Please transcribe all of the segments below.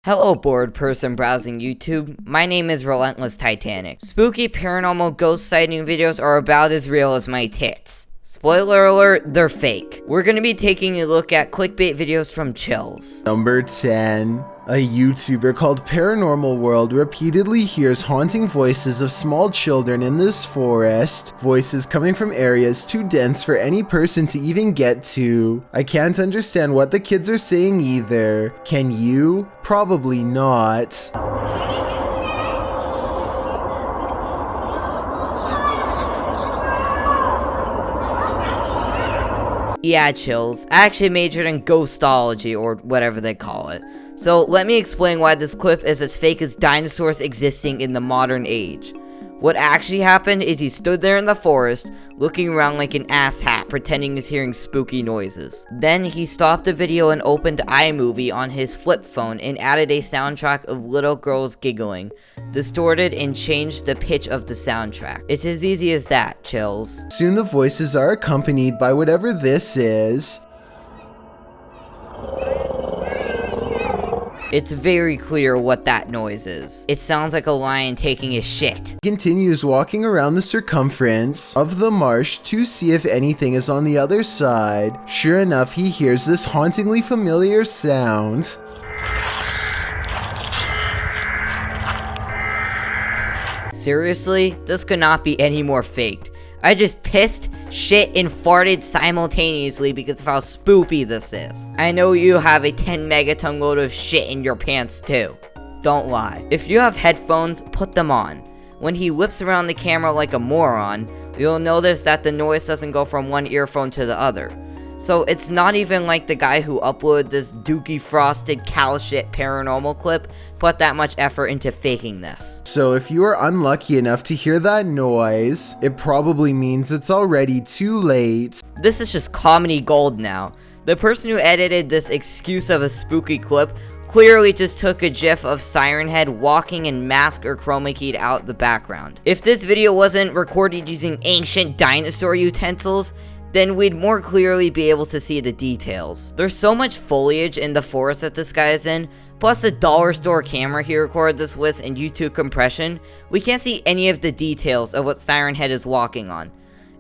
Hello, bored person browsing YouTube. My name is Relentless Titanic. Spooky paranormal ghost sighting videos are about as real as my tits. Spoiler alert, they're fake. We're gonna be taking a look at clickbait videos from Chills. Number 10. A YouTuber called Paranormal World repeatedly hears haunting voices of small children in this forest. Voices coming from areas too dense for any person to even get to. I can't understand what the kids are saying either. Can you? Probably not. Yeah, Chills. I actually majored in ghostology, or whatever they call it. So let me explain why this clip is as fake as dinosaurs existing in the modern age. What actually happened is he stood there in the forest, looking around like an asshat, pretending he's hearing spooky noises. Then he stopped the video and opened iMovie on his flip phone and added a soundtrack of little girls giggling, distorted and changed the pitch of the soundtrack. It's as easy as that, Chills. Soon the voices are accompanied by whatever this is. It's very clear what that noise is. It sounds like a lion taking a shit. He continues walking around the circumference of the marsh to see if anything is on the other side. Sure enough, he hears this hauntingly familiar sound. Seriously? This could not be any more faked. I just pissed, shit, and farted simultaneously because of how spoopy this is. I know you have a 10 megaton load of shit in your pants too. Don't lie. If you have headphones, put them on. When he whips around the camera like a moron, you'll notice that the noise doesn't go from one earphone to the other. So it's not even like the guy who uploaded this dookie frosted cal shit paranormal clip put that much effort into faking this. So if you are unlucky enough to hear that noise, it probably means it's already too late. This is just comedy gold now. The person who edited this excuse of a spooky clip clearly just took a gif of Siren Head walking in mask or chroma keyed out the background. If this video wasn't recorded using ancient dinosaur utensils, then we'd more clearly be able to see the details. There's so much foliage in the forest that this guy is in, plus the dollar store camera he recorded this with and YouTube compression, we can't see any of the details of what Siren Head is walking on.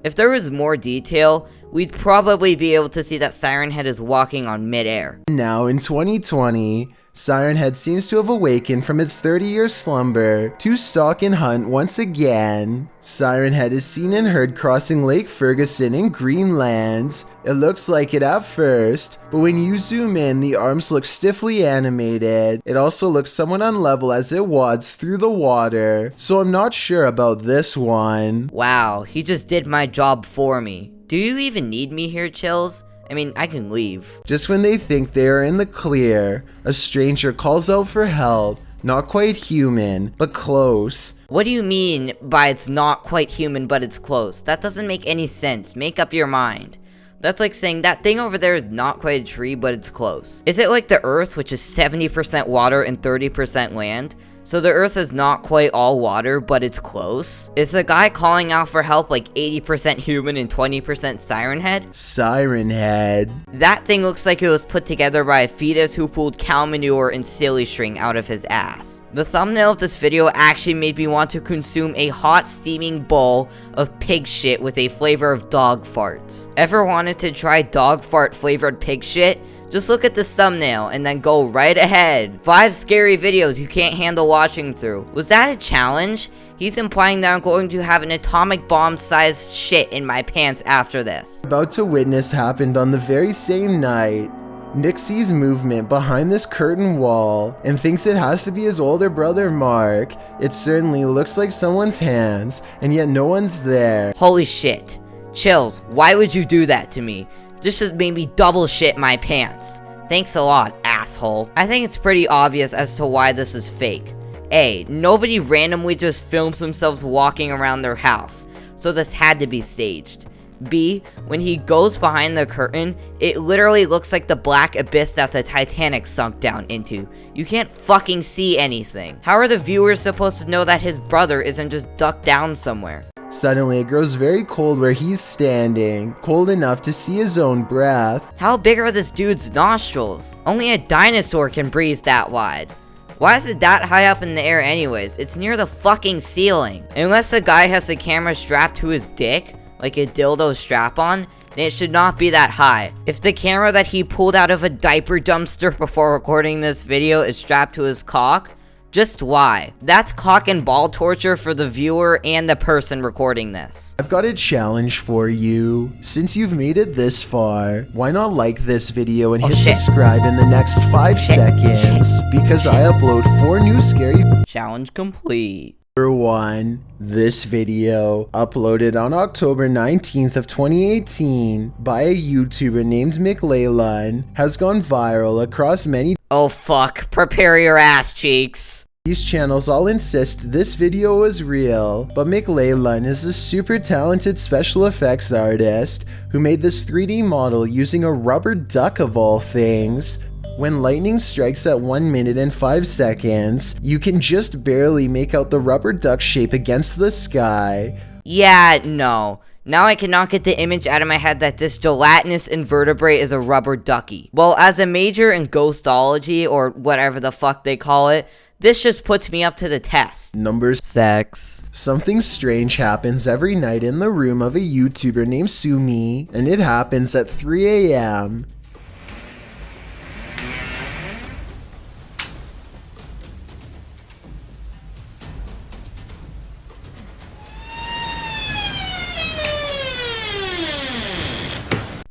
If there was more detail, we'd probably be able to see that Siren Head is walking on midair. Now in 2020, Siren Head seems to have awakened from its 30-year slumber to stalk and hunt once again. Siren Head is seen and heard crossing Lake Ferguson in Greenland. It looks like it at first, but when you zoom in, the arms look stiffly animated. It also looks somewhat unlevel as it wads through the water, so I'm not sure about this one. Wow, he just did my job for me. Do you even need me here, Chills? I mean, I can leave. Just when they think they are in the clear, a stranger calls out for help. Not quite human, but close. What do you mean by it's not quite human, but it's close? That doesn't make any sense. Make up your mind. That's like saying that thing over there is not quite a tree, but it's close. Is it like the Earth, which is 70% water and 30% land? So the Earth is not quite all water, but it's close? Is the guy calling out for help like 80% human and 20% Siren Head? Siren Head. That thing looks like it was put together by a fetus who pulled cow manure and silly string out of his ass. The thumbnail of this video actually made me want to consume a hot steaming bowl of pig shit with a flavor of dog farts. Ever wanted to try dog fart flavored pig shit? Just look at this thumbnail and then go right ahead. 5 scary videos you can't handle watching through. Was that a challenge? He's implying that I'm going to have an atomic bomb sized shit in my pants after this. About to witness happened on the very same night. Nick sees movement behind this curtain wall and thinks it has to be his older brother Mark. It certainly looks like someone's hands, and yet no one's there. Holy shit. Chills, why would you do that to me? This just made me double shit my pants. Thanks a lot, asshole. I think it's pretty obvious as to why this is fake. A, nobody randomly just films themselves walking around their house, so this had to be staged. B, when he goes behind the curtain, it literally looks like the black abyss that the Titanic sunk down into. You can't fucking see anything. How are the viewers supposed to know that his brother isn't just ducked down somewhere? Suddenly, it grows very cold where he's standing, cold enough to see his own breath. How big are this dude's nostrils? Only a dinosaur can breathe that wide. Why is it that high up in the air anyways? It's near the fucking ceiling. Unless the guy has the camera strapped to his dick, like a dildo strap-on, then it should not be that high. If the camera that he pulled out of a diaper dumpster before recording this video is strapped to his cock, just why? That's cock and ball torture for the viewer and the person recording this. I've got a challenge for you. Since you've made it this far, why not like this video and hit subscribe in the next 5 seconds? Because I upload 4 new scary... Challenge complete. Number 1, this video, uploaded on October 19th of 2018 by a YouTuber named McLaylan, has gone viral across many... Oh fuck, prepare your ass cheeks. These channels all insist this video is real, but McLaylan is a super talented special effects artist who made this 3D model using a rubber duck of all things. When lightning strikes at 1 minute and 5 seconds, you can just barely make out the rubber duck shape against the sky. Yeah, no. Now I cannot get the image out of my head that this gelatinous invertebrate is a rubber ducky. Well, as a major in ghostology, or whatever the fuck they call it, this just puts me up to the test. Number sex. Something strange happens every night in the room of a YouTuber named Sumi, and it happens at 3 a.m.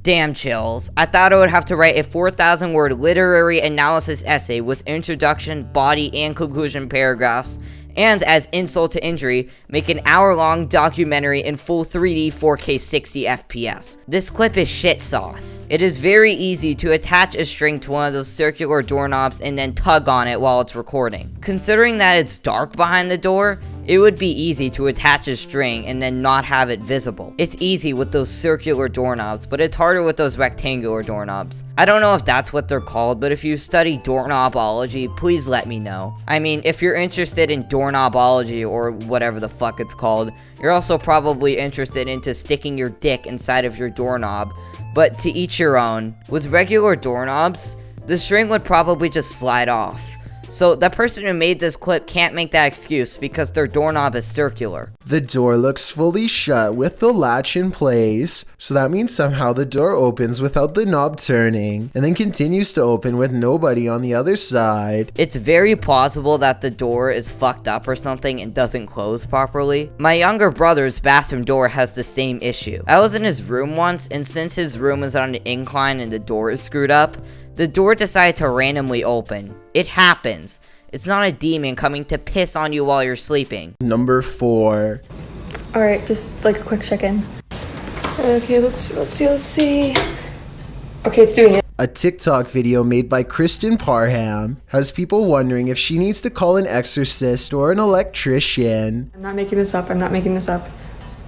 Damn chills. I thought I would have to write a 4,000 word literary analysis essay with introduction, body, and conclusion paragraphs, and as insult to injury, make an hour-long documentary in full 3D 4K 60 FPS. This clip is shit sauce. It is very easy to attach a string to one of those circular doorknobs and then tug on it while it's recording. Considering that it's dark behind the door, it would be easy to attach a string and then not have it visible. It's easy with those circular doorknobs, but it's harder with those rectangular doorknobs. I don't know if that's what they're called, but if you study doorknobology, please let me know. I mean, if you're interested in doorknobology or whatever the fuck it's called, you're also probably interested into sticking your dick inside of your doorknob, but to each your own. With regular doorknobs, the string would probably just slide off. So the person who made this clip can't make that excuse because their doorknob is circular. The door looks fully shut with the latch in place, so that means somehow the door opens without the knob turning, and then continues to open with nobody on the other side. It's very plausible that the door is fucked up or something and doesn't close properly. My younger brother's bathroom door has the same issue. I was in his room once, and since his room is on an incline and the door is screwed up, the door decided to randomly open. It happens. It's not a demon coming to piss on you while you're sleeping. Number 4. Alright, just like a quick check-in. Okay, let's see. Okay, it's doing it. A TikTok video made by Kristen Parham has people wondering if she needs to call an exorcist or an electrician. I'm not making this up.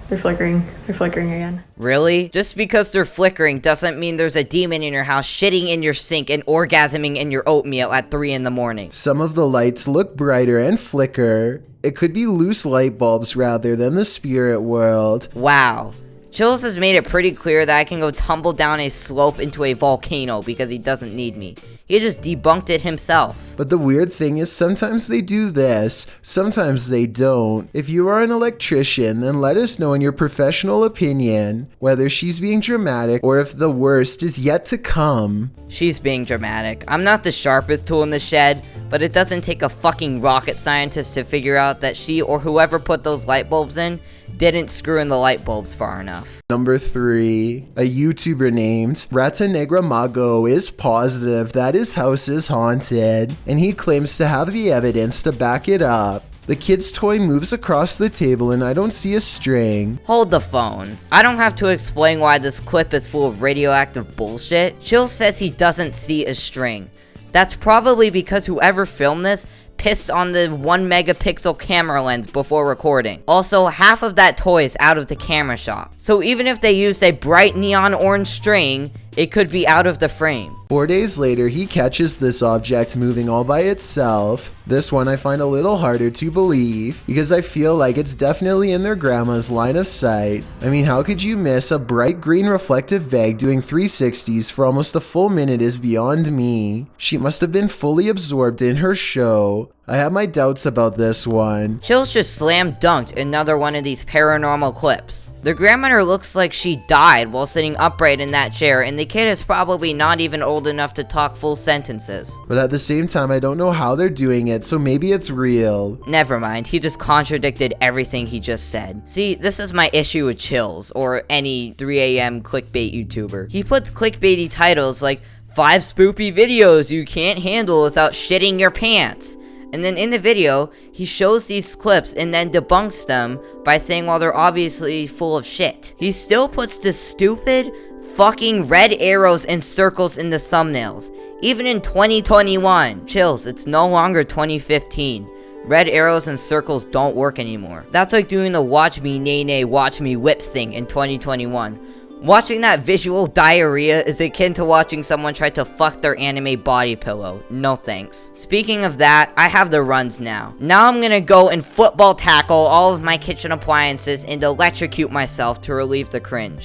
They're flickering again. Really? Just because they're flickering doesn't mean there's a demon in your house shitting in your sink and orgasming in your oatmeal at 3 in the morning. Some of the lights look brighter and flicker. It could be loose light bulbs rather than the spirit world. Wow. Chills has made it pretty clear that I can go tumble down a slope into a volcano because he doesn't need me. He just debunked it himself. But the weird thing is sometimes they do this, sometimes they don't. If you are an electrician, then let us know in your professional opinion whether she's being dramatic or if the worst is yet to come. She's being dramatic. I'm not the sharpest tool in the shed, but it doesn't take a fucking rocket scientist to figure out that she or whoever put those light bulbs in didn't screw in the light bulbs far enough. Number 3. A YouTuber named Rata Negra Mago is positive that his house is haunted, and he claims to have the evidence to back it up. The kid's toy moves across the table and I don't see a string. Hold the phone. I don't have to explain why this clip is full of radioactive bullshit. Chill says he doesn't see a string. That's probably because whoever filmed this pissed on the 1 megapixel camera lens before recording. Also, half of that toy is out of the camera shop. So even if they used a bright neon orange string, It could be out of the frame. 4 days later, he catches this object moving all by itself. This one I find a little harder to believe because I feel like it's definitely in their grandma's line of sight. I mean, how could you miss a bright green reflective bag doing 360s for almost a full minute is beyond me. She must have been fully absorbed in her show. I have my doubts about this one. Chills just slam dunked another one of these paranormal clips. The grandmother looks like she died while sitting upright in that chair, and the kid is probably not even old enough to talk full sentences. But at the same time, I don't know how they're doing it, so maybe it's real. Never mind, he just contradicted everything he just said. See, this is my issue with Chills, or any 3 a.m. clickbait YouTuber. He puts clickbaity titles like 5 spoopy videos you can't handle without shitting your pants. And then in the video, he shows these clips and then debunks them by saying, well, they're obviously full of shit. He still puts the stupid fucking red arrows and circles in the thumbnails. Even in 2021. Chills, it's no longer 2015. Red arrows and circles don't work anymore. That's like doing the watch me nay nay, watch me whip thing in 2021. Watching that visual diarrhea is akin to watching someone try to fuck their anime body pillow. No thanks. Speaking of that, I have the runs now. Now I'm gonna go and football tackle all of my kitchen appliances and electrocute myself to relieve the cringe.